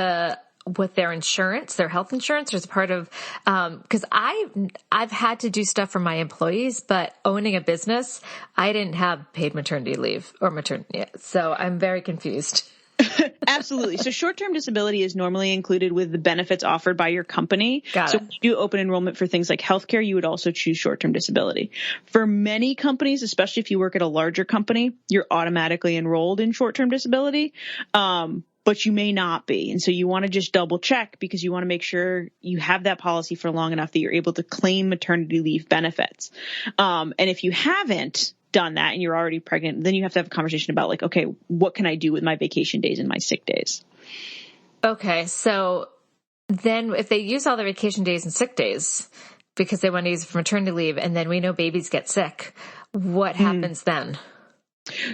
with their insurance, their health insurance, or is it part of, cause I've had to do stuff for my employees, but owning a business, I didn't have paid maternity leave or maternity yet. So I'm very confused. Absolutely. So short-term disability is normally included with the benefits offered by your company. So when you do open enrollment for things like healthcare, you would also choose short-term disability. For many companies, especially if you work at a larger company, you're automatically enrolled in short-term disability. But you may not be. And so you want to just double check because you want to make sure you have that policy for long enough that you're able to claim maternity leave benefits. And if you haven't done that and you're already pregnant, then you have to have a conversation about like, okay, what can I do with my vacation days and my sick days? Okay. So then if they use all their vacation days and sick days because they want to use it for maternity leave and then we know babies get sick, what happens then?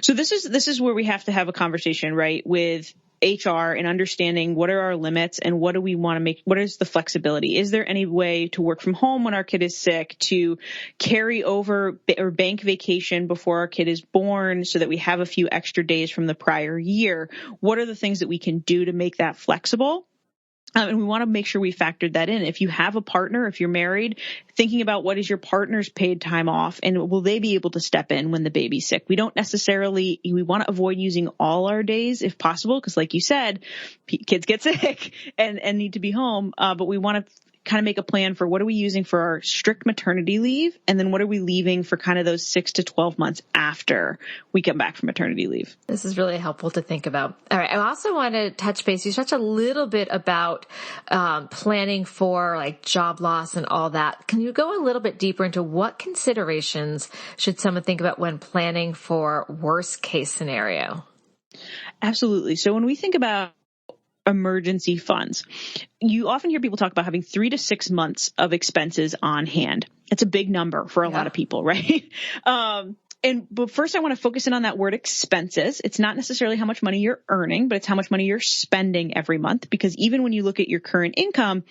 So this is where we have to have a conversation, right, with HR and understanding what are our limits and what do we want to make, what is the flexibility? Is there any way to work from home when our kid is sick, to carry over or bank vacation before our kid is born so that we have a few extra days from the prior year? What are the things that we can do to make that flexible? And we want to make sure we factored that in. If you have a partner, if you're married, thinking about what is your partner's paid time off and will they be able to step in when the baby's sick? We want to avoid using all our days if possible, because like you said, kids get sick and need to be home. But we want to kind of make a plan for what are we using for our strict maternity leave, and then what are we leaving for kind of those 6 to 12 months after we come back from maternity leave. This is really helpful to think about. All right. I also want to touch base. You touched a little bit about planning for like job loss and all that. Can you go a little bit deeper into what considerations should someone think about when planning for worst case scenario? Absolutely. So when we think about emergency funds, you often hear people talk about having 3 to 6 months of expenses on hand. It's a big number for a lot of people, right? But first I want to focus in on that word expenses. It's not necessarily how much money you're earning, but it's how much money you're spending every month. Because even when you look at your current income,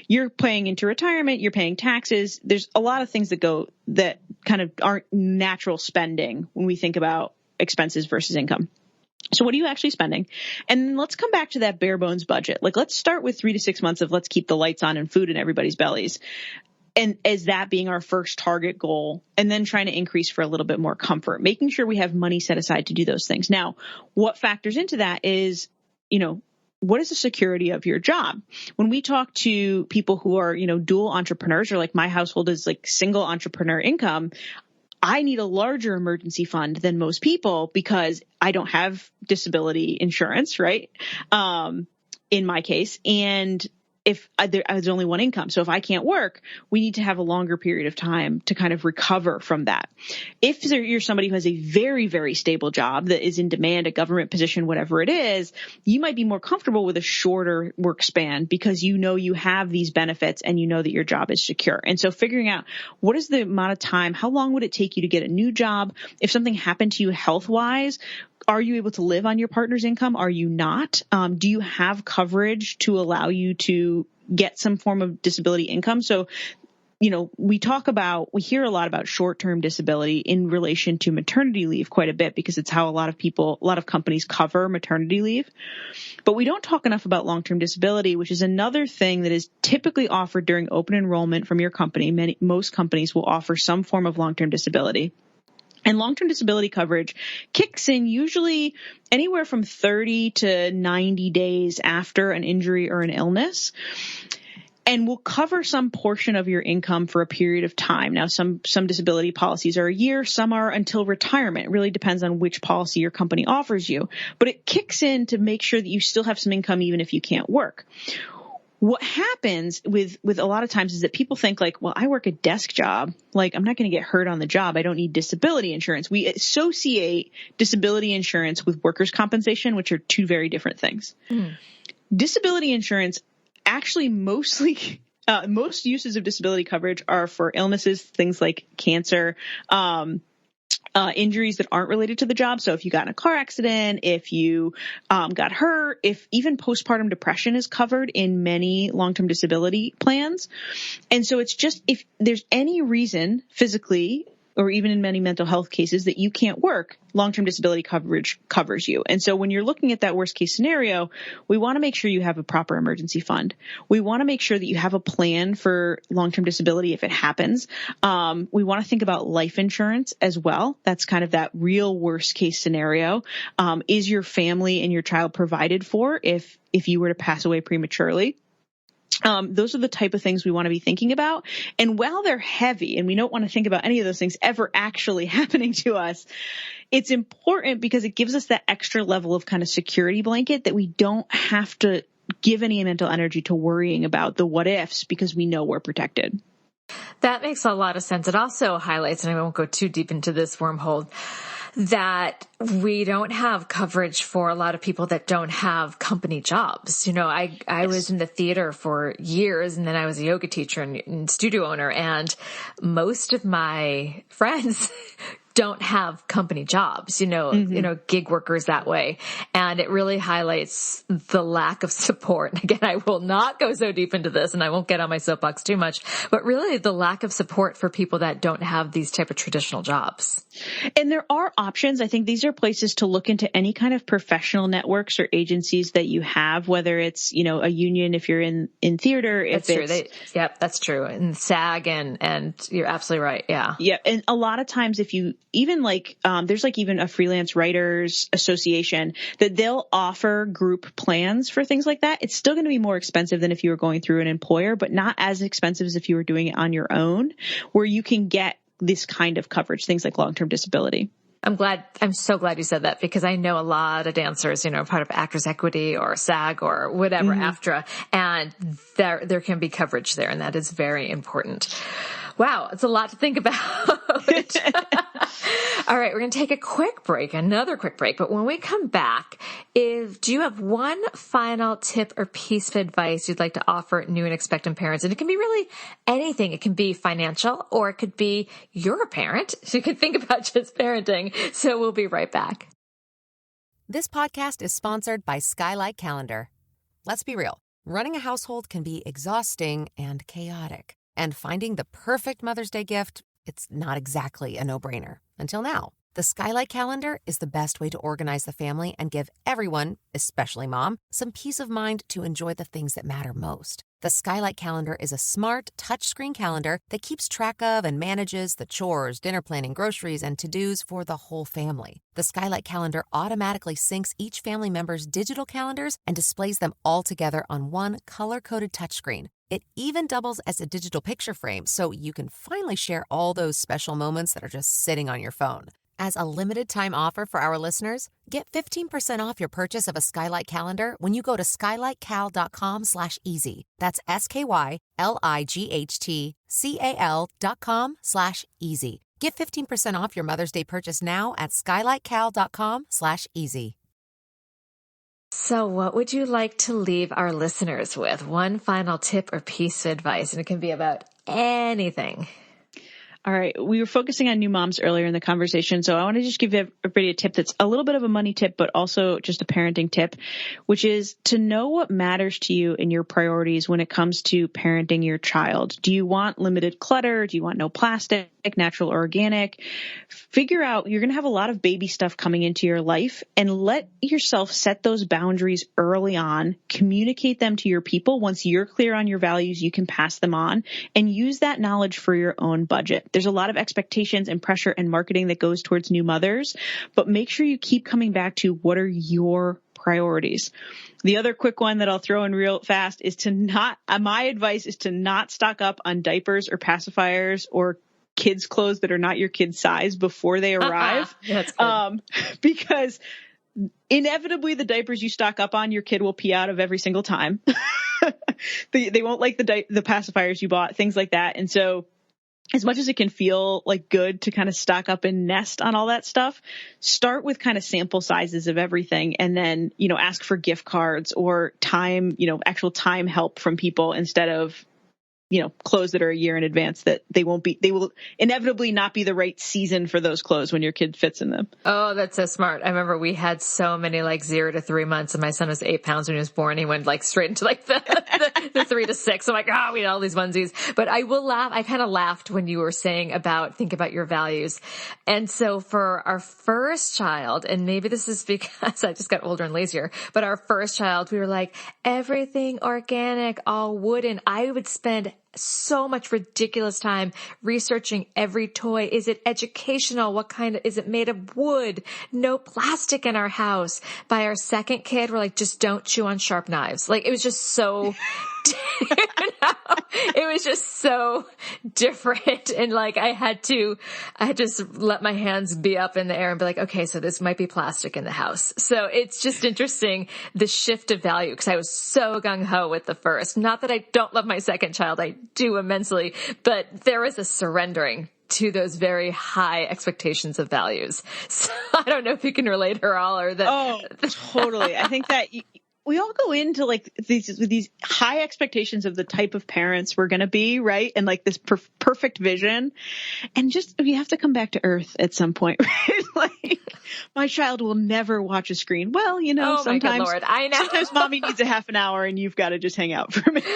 you're paying into retirement, you're paying taxes. There's a lot of things that kind of aren't natural spending when we think about expenses versus income. So what are you actually spending? And let's come back to that bare bones budget. Like, let's start with 3 to 6 months of let's keep the lights on and food in everybody's bellies. And as that being our first target goal, and then trying to increase for a little bit more comfort, making sure we have money set aside to do those things. Now, what factors into that is, what is the security of your job? When we talk to people who are, dual entrepreneurs, or like my household is like single entrepreneur income, I need a larger emergency fund than most people because I don't have disability insurance, right? In my case. And if there's only one income. So if I can't work, we need to have a longer period of time to kind of recover from that. If you're somebody who has a very, very stable job that is in demand, a government position, whatever it is, you might be more comfortable with a shorter work span because you have these benefits and you know that your job is secure. And so figuring out what is the amount of time, how long would it take you to get a new job? If something happened to you health-wise, are you able to live on your partner's income? Are you not? Do you have coverage to allow you to get some form of disability income? So, we hear a lot about short-term disability in relation to maternity leave quite a bit because it's how a lot of companies cover maternity leave. But we don't talk enough about long-term disability, which is another thing that is typically offered during open enrollment from your company. Most companies will offer some form of long-term disability. And long-term disability coverage kicks in usually anywhere from 30 to 90 days after an injury or an illness, and will cover some portion of your income for a period of time. Now, some disability policies are a year, some are until retirement. It really depends on which policy your company offers you. But it kicks in to make sure that you still have some income even if you can't work. What happens with a lot of times is that people think like, well, I work a desk job. Like, I'm not going to get hurt on the job. I don't need disability insurance. We associate disability insurance with workers' compensation, which are two very different things. Disability insurance actually most uses of disability coverage are for illnesses, things like cancer, injuries that aren't related to the job. So if you got in a car accident, if you got hurt, if even postpartum depression is covered in many long-term disability plans. And so it's just if there's any reason physically or even in many mental health cases that you can't work, long-term disability coverage covers you. And so when you're looking at that worst case scenario, we want to make sure you have a proper emergency fund. We want to make sure that you have a plan for long-term disability if it happens. We want to think about life insurance as well. That's kind of that real worst case scenario. Is your family and your child provided for if you were to pass away prematurely? Those are the type of things we want to be thinking about. And while they're heavy and we don't want to think about any of those things ever actually happening to us, it's important because it gives us that extra level of kind of security blanket that we don't have to give any mental energy to worrying about the what ifs because we know we're protected. That makes a lot of sense. It also highlights, and I won't go too deep into this wormhole, that we don't have coverage for a lot of people that don't have company jobs. I was in the theater for years, and then I was a yoga teacher and studio owner, and most of my friends don't have company jobs, gig workers that way. And it really highlights the lack of support. And again, I will not go so deep into this and I won't get on my soapbox too much, but really the lack of support for people that don't have these type of traditional jobs. And there are options. I think these are places to look into any kind of professional networks or agencies that you have, whether it's, a union if you're in theater. That's true. That's true. And SAG and you're absolutely right. Yeah. Yeah. And a lot of times if you even there's even a freelance writers association that they'll offer group plans for things like that. It's still going to be more expensive than if you were going through an employer, but not as expensive as if you were doing it on your own, where you can get this kind of coverage, things like long-term disability. I'm so glad you said that, because I know a lot of dancers, part of Actors Equity or SAG or whatever, AFTRA, and there can be coverage there. And that is very important. Wow. It's a lot to think about. All right. We're going to take another quick break. But when we come back, do you have one final tip or piece of advice you'd like to offer new and expectant parents? And it can be really anything. It can be financial, or it could be you're a parent, so you can think about just parenting. So we'll be right back. This podcast is sponsored by Skylight Calendar. Let's be real. Running a household can be exhausting and chaotic. And finding the perfect Mother's Day gift, it's not exactly a no-brainer. Until now. The Skylight Calendar is the best way to organize the family and give everyone, especially mom, some peace of mind to enjoy the things that matter most. The Skylight Calendar is a smart, touchscreen calendar that keeps track of and manages the chores, dinner planning, groceries, and to-dos for the whole family. The Skylight Calendar automatically syncs each family member's digital calendars and displays them all together on one color-coded touchscreen. It even doubles as a digital picture frame, so you can finally share all those special moments that are just sitting on your phone. As a limited-time offer for our listeners, get 15% off your purchase of a Skylight Calendar when you go to skylightcal.com/easy. That's SKYLIGHTCAL.com/easy. Get 15% off your Mother's Day purchase now at skylightcal.com/easy. So what would you like to leave our listeners with? One final tip or piece of advice, and it can be about anything. All right. We were focusing on new moms earlier in the conversation, so I want to just give everybody a tip that's a little bit of a money tip, but also just a parenting tip, which is to know what matters to you and your priorities when it comes to parenting your child. Do you want limited clutter? Do you want no plastic, natural or organic? Figure out, you're going to have a lot of baby stuff coming into your life, and let yourself set those boundaries early on. Communicate them to your people. Once you're clear on your values, you can pass them on, and use that knowledge for your own budget. There's a lot of expectations and pressure and marketing that goes towards new mothers, but make sure you keep coming back to what are your priorities. The other quick one that I'll throw in real fast is my advice is to not stock up on diapers or pacifiers or kids' clothes that are not your kid's size before they arrive. That's good. Because inevitably the diapers you stock up on, your kid will pee out of every single time. They won't like the pacifiers you bought, things like that. And so, as much as it can feel like good to kind of stock up and nest on all that stuff, start with kind of sample sizes of everything, and then, ask for gift cards or time, actual time help from people instead of, clothes that are a year in advance that they will inevitably not be the right season for those clothes when your kid fits in them. Oh, that's so smart. I remember we had so many 0 to 3 months, and my son was 8 pounds when he was born. He went straight into the 3 to 6. I'm like, we had all these onesies, but I will laugh. I kind of laughed when you were saying think about your values. And so for our first child, and maybe this is because I just got older and lazier, but our first child, we were like, everything organic, all wooden. I would spend so much ridiculous time researching every toy. Is it educational? What kind is it made of wood? No plastic in our house. By our second kid, we're like, just don't chew on sharp knives. It was just so, it was just so different. And I had to just let my hands be up in the air and be like, okay, so this might be plastic in the house. So it's just interesting, the shift of value, because I was so gung-ho with the first. Not that I don't love my second child. I do immensely, but there was a surrendering to those very high expectations of values. So I don't know if you can relate her all or that. Oh, totally. I think that we all go into like these high expectations of the type of parents we're going to be, right? And like this perfect vision. And just, we have to come back to earth at some point, right? Like, my child will never watch a screen. Well, sometimes, my good Lord, I know. Sometimes mommy needs a half an hour and you've got to just hang out for a minute.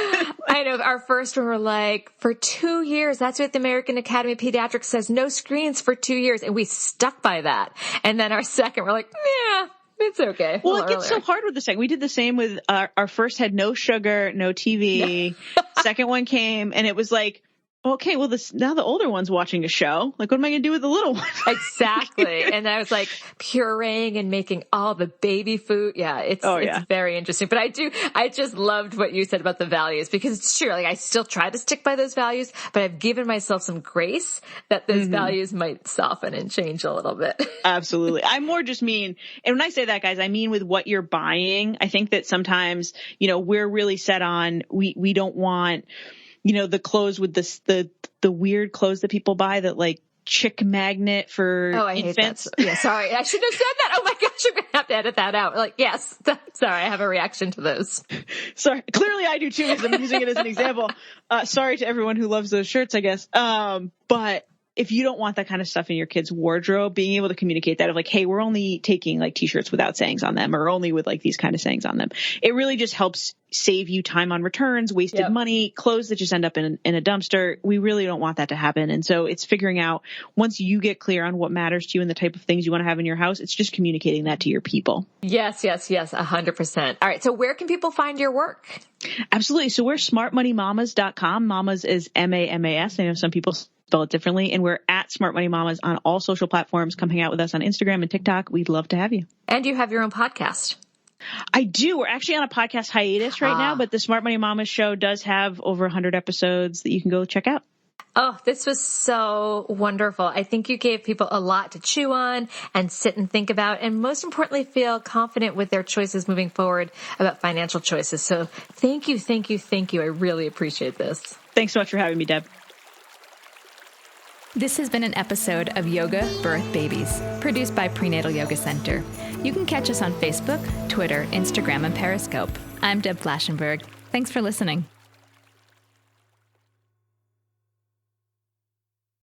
I know. Our first one, we're like, for 2 years, that's what the American Academy of Pediatrics says, no screens for 2 years. And we stuck by that. And then our second, we're like, yeah. It's okay. Well, it gets so hard with the second. We did the same with our first had no sugar, no TV. Second one came and it was like, okay, well, now the older one's watching a show. Like, what am I going to do with the little one? Exactly. And I was like pureeing and making all the baby food. Yeah, it's very interesting. But I just loved what you said about the values, because it's true. Like, I still try to stick by those values, but I've given myself some grace that those values might soften and change a little bit. Absolutely. I more just mean, and when I say that, guys, I mean with what you're buying. I think that sometimes, we're really set on, we don't want, the clothes with the weird clothes that people buy that like chick magnet for infants. Yeah, sorry. I shouldn't have said that. Oh my gosh, I'm going to have to edit that out. Like, yes. Sorry, I have a reaction to those. Sorry. Clearly I do too, because I'm using it as an example. Sorry to everyone who loves those shirts, I guess. But if you don't want that kind of stuff in your kid's wardrobe, being able to communicate that of like, hey, we're only taking like t-shirts without sayings on them, or only with like these kind of sayings on them. It really just helps save you time on returns, wasted money, clothes that just end up in a dumpster. We really don't want that to happen. And so it's figuring out, once you get clear on what matters to you and the type of things you want to have in your house, it's just communicating that to your people. Yes, 100%. All right. So where can people find your work? Absolutely. So we're smartmoneymamas.com. Mamas is MAMAS. I know some people spell it differently. And we're at Smart Money Mamas on all social platforms. Come hang out with us on Instagram and TikTok. We'd love to have you. And you have your own podcast. I do. We're actually on a podcast hiatus right now, but the Smart Money Mamas show does have over 100 episodes that you can go check out. Oh, this was so wonderful. I think you gave people a lot to chew on and sit and think about, and most importantly, feel confident with their choices moving forward about financial choices. So thank you. I really appreciate this. Thanks so much for having me, Deb. This has been an episode of Yoga Birth Babies, produced by Prenatal Yoga Center. You can catch us on Facebook, Twitter, Instagram, and Periscope. I'm Deb Flaschenberg. Thanks for listening.